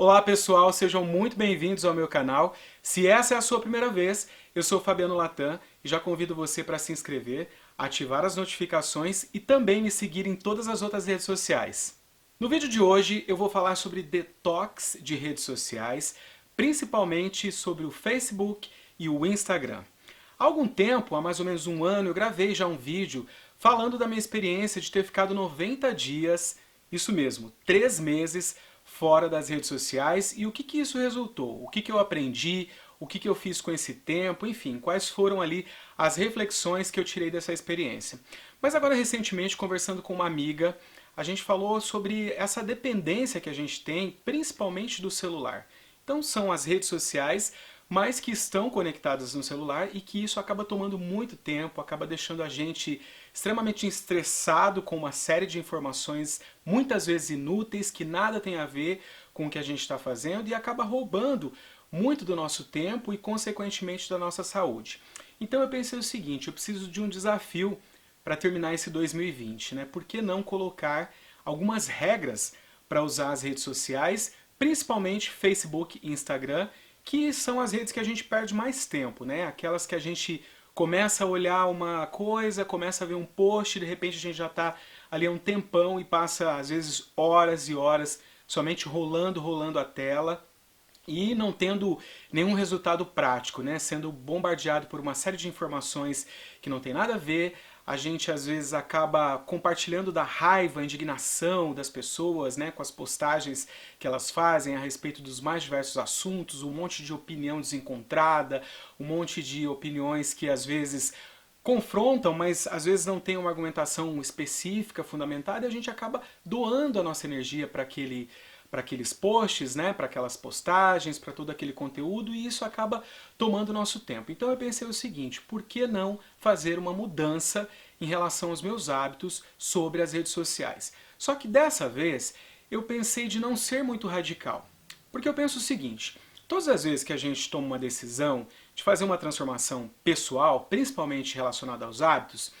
Olá pessoal, sejam muito bem-vindos ao meu canal. Se essa é a sua primeira vez, eu sou Fabiano Latam e já convido você para se inscrever, ativar as notificações e também me seguir em todas as outras redes sociais. No vídeo de hoje eu vou falar sobre detox de redes sociais, principalmente sobre o Facebook e o Instagram. Há algum tempo, há mais ou menos um ano, eu gravei já um vídeo falando da minha experiência de ter ficado 90 dias, isso mesmo, 3 meses, fora das redes sociais e o que isso resultou, o que eu aprendi, o que eu fiz com esse tempo, enfim, quais foram ali as reflexões que eu tirei dessa experiência. Mas agora, recentemente, conversando com uma amiga, a gente falou sobre essa dependência que a gente tem, principalmente do celular. Então são as redes sociais, mas que estão conectadas no celular e que isso acaba tomando muito tempo, acaba deixando a gente extremamente estressado com uma série de informações muitas vezes inúteis, que nada tem a ver com o que a gente está fazendo e acaba roubando muito do nosso tempo e consequentemente da nossa saúde. Então eu pensei o seguinte, eu preciso de um desafio para terminar esse 2020, né? Por que não colocar algumas regras para usar as redes sociais, principalmente Facebook e Instagram, que são as redes que a gente perde mais tempo, né? Aquelas que a gente começa a olhar uma coisa, começa a ver um post, de repente a gente já está ali há um tempão e passa às vezes horas e horas somente rolando a tela e não tendo nenhum resultado prático, né? Sendo bombardeado por uma série de informações que não tem nada a ver. A gente às vezes acaba compartilhando da raiva, a indignação das pessoas, né, com as postagens que elas fazem a respeito dos mais diversos assuntos, um monte de opinião desencontrada, um monte de opiniões que às vezes confrontam, mas às vezes não tem uma argumentação específica, fundamentada, e a gente acaba doando a nossa energia para aqueles posts, né, para aquelas postagens, para todo aquele conteúdo, e isso acaba tomando nosso tempo. Então eu pensei o seguinte, por que não fazer uma mudança em relação aos meus hábitos sobre as redes sociais? Só que dessa vez eu pensei de não ser muito radical. Porque eu penso o seguinte, todas as vezes que a gente toma uma decisão de fazer uma transformação pessoal, principalmente relacionada aos hábitos,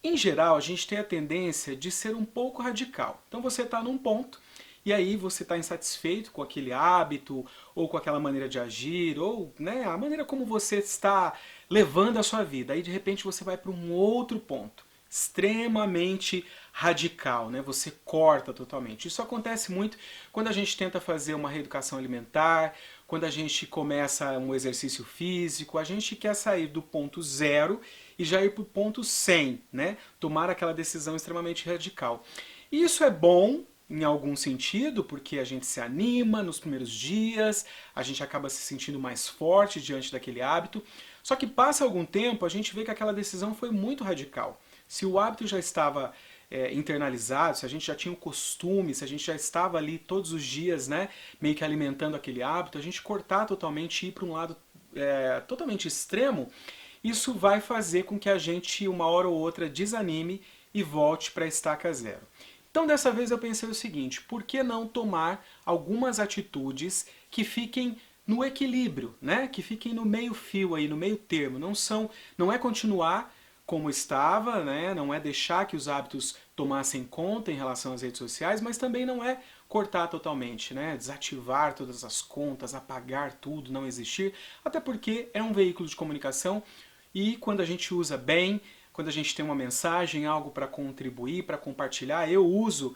em geral a gente tem a tendência de ser um pouco radical. Então você está num ponto, e aí você está insatisfeito com aquele hábito, ou com aquela maneira de agir, ou né, a maneira como você está levando a sua vida. Aí de repente você vai para um outro ponto, extremamente radical, né? Você corta totalmente. Isso acontece muito quando a gente tenta fazer uma reeducação alimentar, quando a gente começa um exercício físico, a gente quer sair do ponto zero e já ir para o ponto 100, né? Tomar aquela decisão extremamente radical. E isso é bom, em algum sentido, porque a gente se anima nos primeiros dias, a gente acaba se sentindo mais forte diante daquele hábito, só que passa algum tempo, a gente vê que aquela decisão foi muito radical. Se o hábito já estava internalizado, se a gente já tinha o costume, se a gente já estava ali todos os dias, né, meio que alimentando aquele hábito, a gente cortar totalmente e ir para um lado totalmente extremo, isso vai fazer com que a gente, uma hora ou outra, desanime e volte para a estaca zero. Então dessa vez eu pensei o seguinte, por que não tomar algumas atitudes que fiquem no equilíbrio, né? Que fiquem no meio fio aí, no meio termo, não é continuar como estava, né? Não é deixar que os hábitos tomassem conta em relação às redes sociais, mas também não é cortar totalmente, né? Desativar todas as contas, apagar tudo, não existir, até porque é um veículo de comunicação e quando a gente usa bem, quando a gente tem uma mensagem, algo para contribuir, para compartilhar, eu uso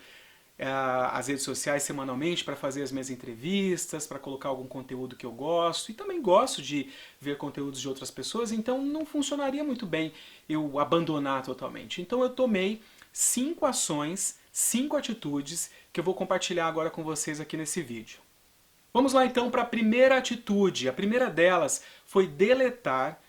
as redes sociais semanalmente para fazer as minhas entrevistas, para colocar algum conteúdo que eu gosto, e também gosto de ver conteúdos de outras pessoas, então não funcionaria muito bem eu abandonar totalmente. Então eu tomei 5 ações, 5 atitudes que eu vou compartilhar agora com vocês aqui nesse vídeo. Vamos lá então para a primeira atitude. A primeira delas foi deletar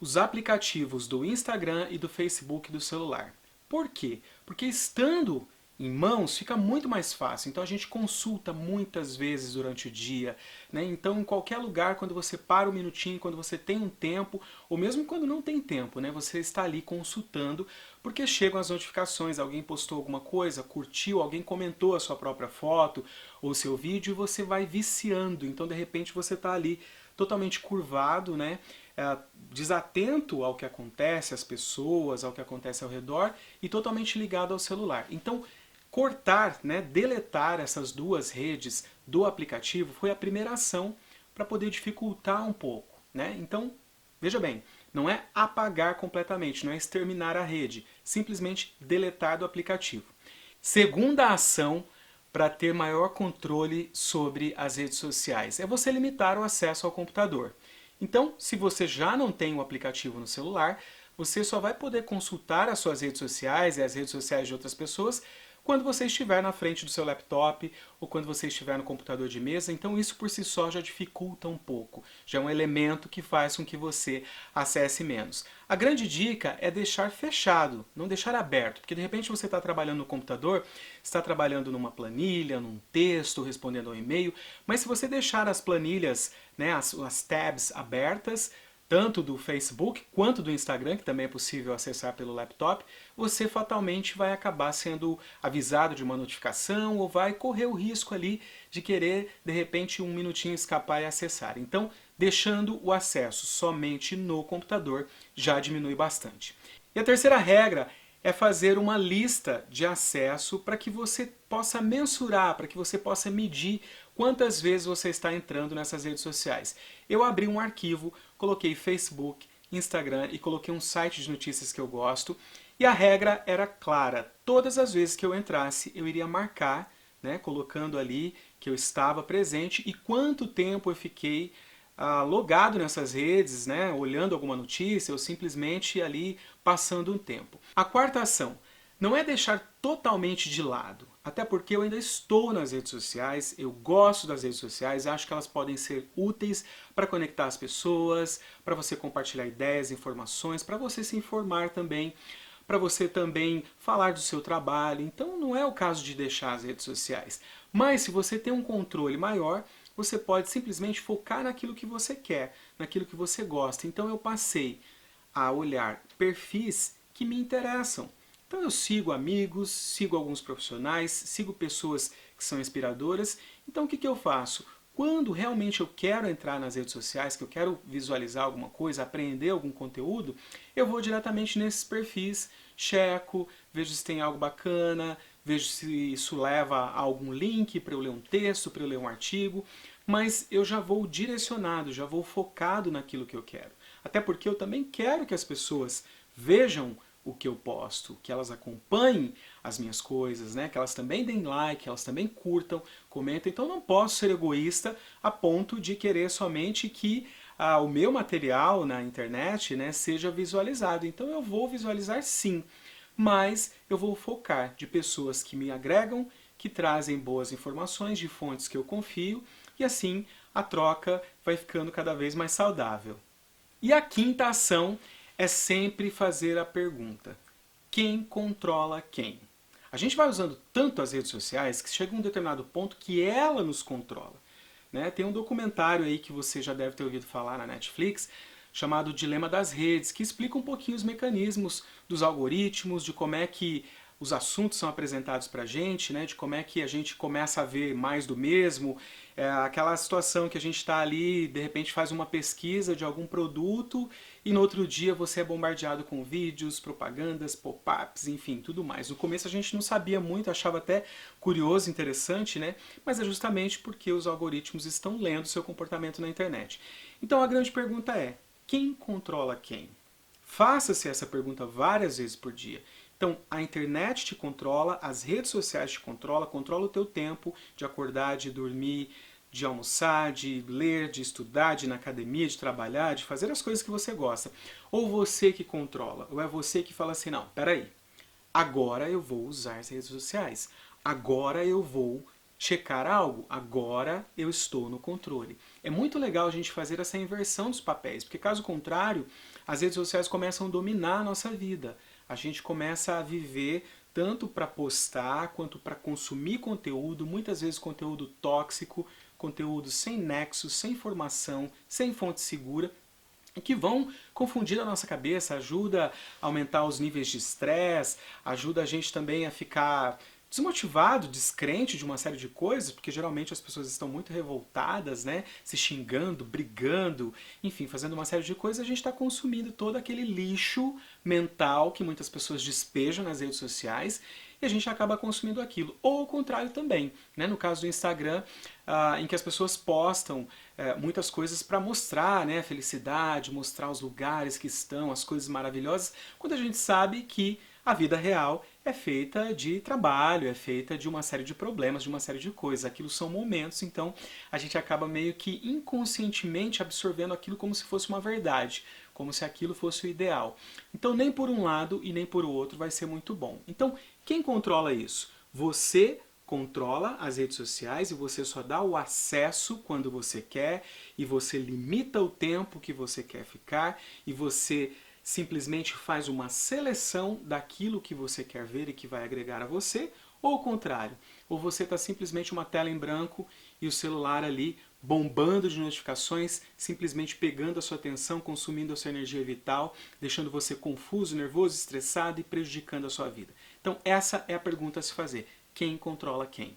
os aplicativos do Instagram e do Facebook do celular. Por quê? Porque estando em mãos fica muito mais fácil, então a gente consulta muitas vezes durante o dia, né? Então em qualquer lugar, quando você para um minutinho, quando você tem um tempo, ou mesmo quando não tem tempo, né? Você está ali consultando, porque chegam as notificações, alguém postou alguma coisa, curtiu, alguém comentou a sua própria foto ou seu vídeo e você vai viciando, então de repente você está ali totalmente curvado, né? Desatento ao que acontece, às pessoas, ao que acontece ao redor e totalmente ligado ao celular. Então, cortar, né, deletar essas duas redes do aplicativo foi a primeira ação para poder dificultar um pouco, né? Então, veja bem, não é apagar completamente, não é exterminar a rede, simplesmente deletar do aplicativo. Segunda ação para ter maior controle sobre as redes sociais é você limitar o acesso ao computador. Então, se você já não tem o aplicativo no celular, você só vai poder consultar as suas redes sociais e as redes sociais de outras pessoas quando você estiver na frente do seu laptop ou quando você estiver no computador de mesa. Então isso por si só já dificulta um pouco, já é um elemento que faz com que você acesse menos. A grande dica é deixar fechado, não deixar aberto, porque de repente você está trabalhando no computador, está trabalhando numa planilha, num texto, respondendo ao e-mail, mas se você deixar as planilhas, né, as tabs abertas, tanto do Facebook quanto do Instagram, que também é possível acessar pelo laptop, você fatalmente vai acabar sendo avisado de uma notificação ou vai correr o risco ali de querer, de repente, um minutinho escapar e acessar. Então, deixando o acesso somente no computador já diminui bastante. E a terceira regra é fazer uma lista de acesso para que você possa mensurar, para que você possa medir quantas vezes você está entrando nessas redes sociais. Eu abri um arquivo, coloquei Facebook, Instagram e coloquei um site de notícias que eu gosto e a regra era clara. Todas as vezes que eu entrasse, eu iria marcar, né, colocando ali que eu estava presente e quanto tempo eu fiquei logado nessas redes, né, olhando alguma notícia ou simplesmente ali passando um tempo. A quarta ação não é deixar totalmente de lado, até porque eu ainda estou nas redes sociais, eu gosto das redes sociais, acho que elas podem ser úteis para conectar as pessoas, para você compartilhar ideias, informações, para você se informar também, para você também falar do seu trabalho. Então não é o caso de deixar as redes sociais. Mas se você tem um controle maior, você pode simplesmente focar naquilo que você quer, naquilo que você gosta. Então eu passei a olhar perfis que me interessam. Então eu sigo amigos, sigo alguns profissionais, sigo pessoas que são inspiradoras. Então o que eu faço? Quando realmente eu quero entrar nas redes sociais, que eu quero visualizar alguma coisa, aprender algum conteúdo, eu vou diretamente nesses perfis, checo, vejo se tem algo bacana, vejo se isso leva a algum link para eu ler um texto, para eu ler um artigo, mas eu já vou direcionado, já vou focado naquilo que eu quero. Até porque eu também quero que as pessoas vejam o que eu posto, que elas acompanhem as minhas coisas, né? Que elas também deem like, que elas também curtam, comentem. Então eu não posso ser egoísta a ponto de querer somente que o meu material na internet, né, seja visualizado. Então eu vou visualizar sim, mas eu vou focar de pessoas que me agregam, que trazem boas informações de fontes que eu confio e assim a troca vai ficando cada vez mais saudável. E a quinta ação é sempre fazer a pergunta: quem controla quem? A gente vai usando tanto as redes sociais que chega um determinado ponto que ela nos controla. Né? Tem um documentário aí que você já deve ter ouvido falar na Netflix, chamado Dilema das Redes, que explica um pouquinho os mecanismos dos algoritmos, de como é que os assuntos são apresentados para a gente, né? De como é que a gente começa a ver mais do mesmo, aquela situação que a gente está ali, de repente faz uma pesquisa de algum produto e no outro dia você é bombardeado com vídeos, propagandas, pop-ups, enfim, tudo mais. No começo a gente não sabia muito, achava até curioso, interessante, né? Mas é justamente porque os algoritmos estão lendo seu comportamento na internet. Então a grande pergunta é: quem controla quem? Faça-se essa pergunta várias vezes por dia. Então, a internet te controla, as redes sociais te controlam, controla o teu tempo de acordar, de dormir, de almoçar, de ler, de estudar, de ir na academia, de trabalhar, de fazer as coisas que você gosta. Ou você que controla, ou é você que fala assim: não, peraí, agora eu vou usar as redes sociais, agora eu vou checar algo, agora eu estou no controle. É muito legal a gente fazer essa inversão dos papéis, porque caso contrário, as redes sociais começam a dominar a nossa vida. A gente começa a viver tanto para postar quanto para consumir conteúdo, muitas vezes conteúdo tóxico, conteúdo sem nexo, sem informação, sem fonte segura, que vão confundir a nossa cabeça, ajuda a aumentar os níveis de estresse, ajuda a gente também a ficar desmotivado, descrente de uma série de coisas, porque geralmente as pessoas estão muito revoltadas, né? Se xingando, brigando, enfim, fazendo uma série de coisas, a gente está consumindo todo aquele lixo mental que muitas pessoas despejam nas redes sociais e a gente acaba consumindo aquilo. Ou o contrário também, né? No caso do Instagram, em que as pessoas postam muitas coisas para mostrar, né, a felicidade, mostrar os lugares que estão, as coisas maravilhosas, quando a gente sabe que a vida real é feita de trabalho, é feita de uma série de problemas, de uma série de coisas. Aquilo são momentos, então a gente acaba meio que inconscientemente absorvendo aquilo como se fosse uma verdade, como se aquilo fosse o ideal. Então nem por um lado e nem por outro vai ser muito bom. Então quem controla isso? Você controla as redes sociais e você só dá o acesso quando você quer e você limita o tempo que você quer ficar e você simplesmente faz uma seleção daquilo que você quer ver e que vai agregar a você, ou o contrário, ou você está simplesmente uma tela em branco e o celular ali bombando de notificações, simplesmente pegando a sua atenção, consumindo a sua energia vital, deixando você confuso, nervoso, estressado e prejudicando a sua vida. Então essa é a pergunta a se fazer. Quem controla quem?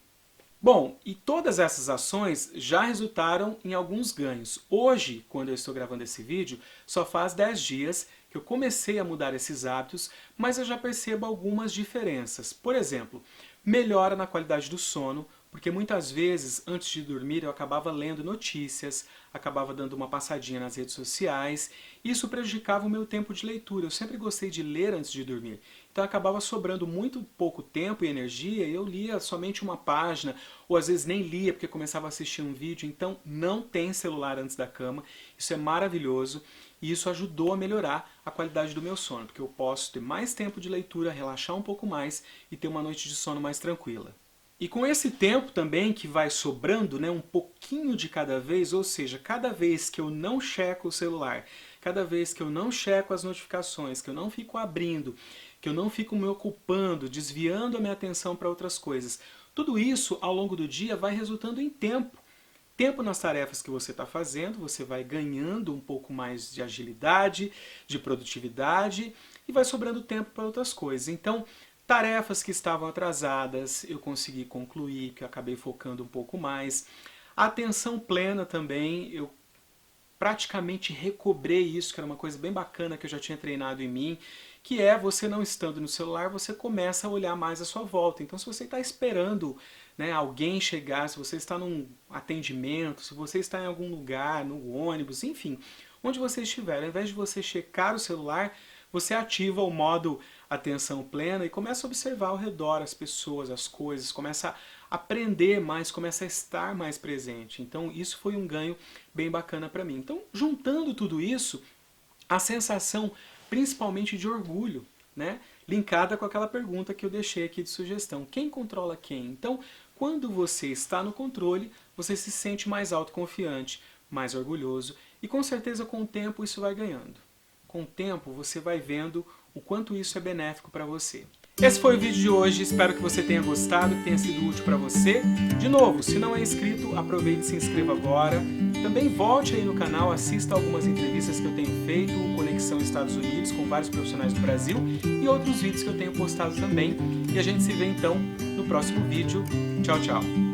Bom, e todas essas ações já resultaram em alguns ganhos. Hoje, quando eu estou gravando esse vídeo, só faz 10 dias que eu comecei a mudar esses hábitos, mas eu já percebo algumas diferenças. Por exemplo, melhora na qualidade do sono, porque muitas vezes, antes de dormir, eu acabava lendo notícias, acabava dando uma passadinha nas redes sociais, e isso prejudicava o meu tempo de leitura. Eu sempre gostei de ler antes de dormir, então acabava sobrando muito pouco tempo e energia, e eu lia somente uma página, ou às vezes nem lia porque começava a assistir um vídeo. Então não tem celular antes da cama, isso é maravilhoso, e isso ajudou a melhorar a qualidade do meu sono, porque eu posso ter mais tempo de leitura, relaxar um pouco mais e ter uma noite de sono mais tranquila. E com esse tempo também que vai sobrando, né, um pouquinho de cada vez, ou seja, cada vez que eu não checo o celular, cada vez que eu não checo as notificações, que eu não fico abrindo, que eu não fico me ocupando, desviando a minha atenção para outras coisas, tudo isso ao longo do dia vai resultando em tempo. Tempo nas tarefas que você está fazendo, você vai ganhando um pouco mais de agilidade, de produtividade e vai sobrando tempo para outras coisas. Então, tarefas que estavam atrasadas, eu consegui concluir, que eu acabei focando um pouco mais. A atenção plena também, eu praticamente recobrei isso, que era uma coisa bem bacana que eu já tinha treinado em mim, que é você não estando no celular, você começa a olhar mais à sua volta. Então se você está esperando, né, alguém chegar, se você está num atendimento, se você está em algum lugar, no ônibus, enfim, onde você estiver, ao invés de você checar o celular, você ativa o modo atenção plena e começa a observar ao redor as pessoas, as coisas, começa a aprender mais, começa a estar mais presente. Então isso foi um ganho bem bacana para mim. Então, juntando tudo isso, a sensação principalmente de orgulho, né, linkada com aquela pergunta que eu deixei aqui de sugestão. Quem controla quem? Então, quando você está no controle, você se sente mais autoconfiante, mais orgulhoso e com certeza com o tempo isso vai ganhando. Com o tempo você vai vendo o quanto isso é benéfico para você. Esse foi o vídeo de hoje, espero que você tenha gostado, que tenha sido útil para você. De novo, se não é inscrito, aproveite e se inscreva agora. Também volte aí no canal, assista algumas entrevistas que eu tenho feito, Conexão Estados Unidos, com vários profissionais do Brasil, e outros vídeos que eu tenho postado também. E a gente se vê então no próximo vídeo. Tchau, tchau!